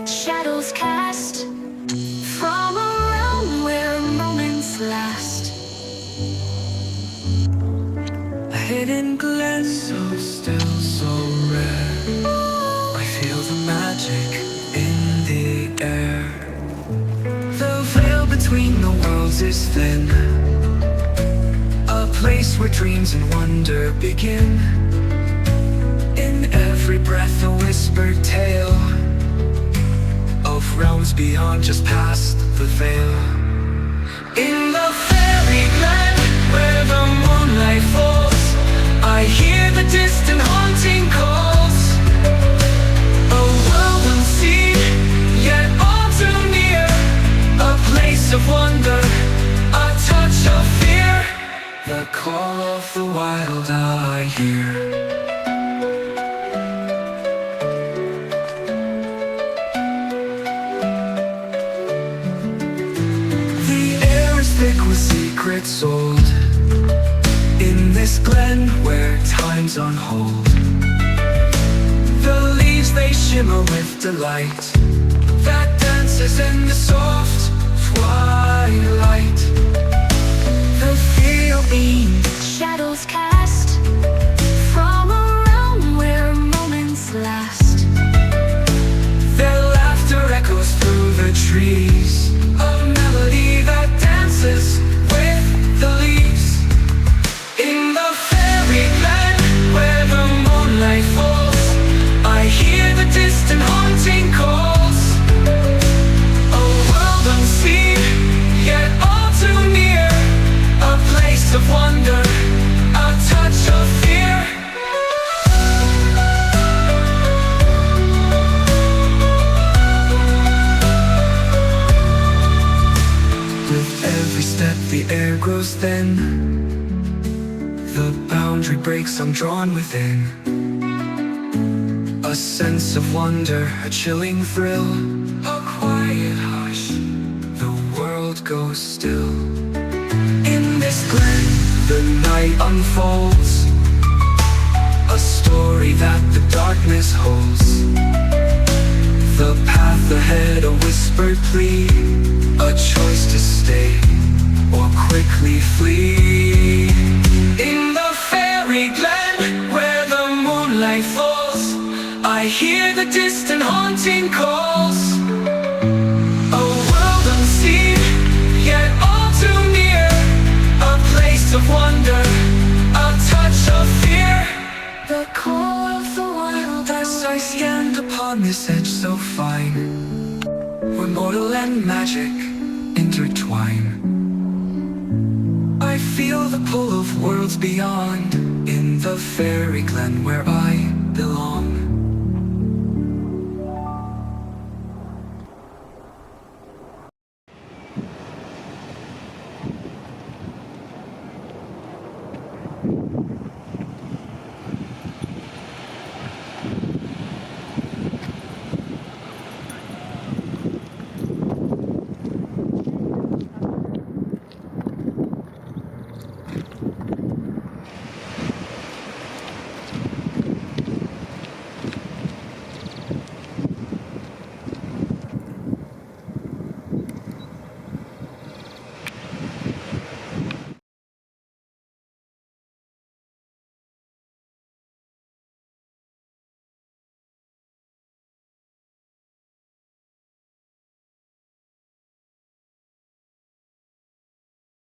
Shadows cast from a realm where moments last. A hidden glance, so still, so rare. I feel the magic in the air. The veil between the worlds is thin, a place where dreams and wonder begin. In every breath a whispered tale of realms beyond, just past the veil. In the fairy land where the moonlight falls, I hear the distant haunting calls. A world unseen, yet all too near, a place of wonder, a touch of fear. The call of the wild I hear. Thick with secrets old, in this glen where time's on hold. The leaves they shimmer with delight, that dances in the soft twilight. The field beam, Shadows cast from a realm where moments last. their laughter echoes through the trees, a melody that dances with the leaves. In the fairy land where the moonlight falls, I hear the distant haunting calls. A world unseen, yet all too near, a place of wonder, a touch of fear. With every step the air grows thin, the boundary breaks, I'm drawn within. A sense of wonder, a chilling thrill, a quiet hush, the world goes still. In this glen the night unfolds, a story that the darkness holds. The path ahead, a whispered plea, a choice to stay or quickly flee. In the fairy glen where the moonlight falls, I hear the distant haunting calls. A world unseen, yet all too near, a place of wonder, a touch of fear. The call of the wild As I stand upon this edge so fine, where mortal and magic intertwine, I feel the pull of worlds beyond, in the fairy glen where I belong.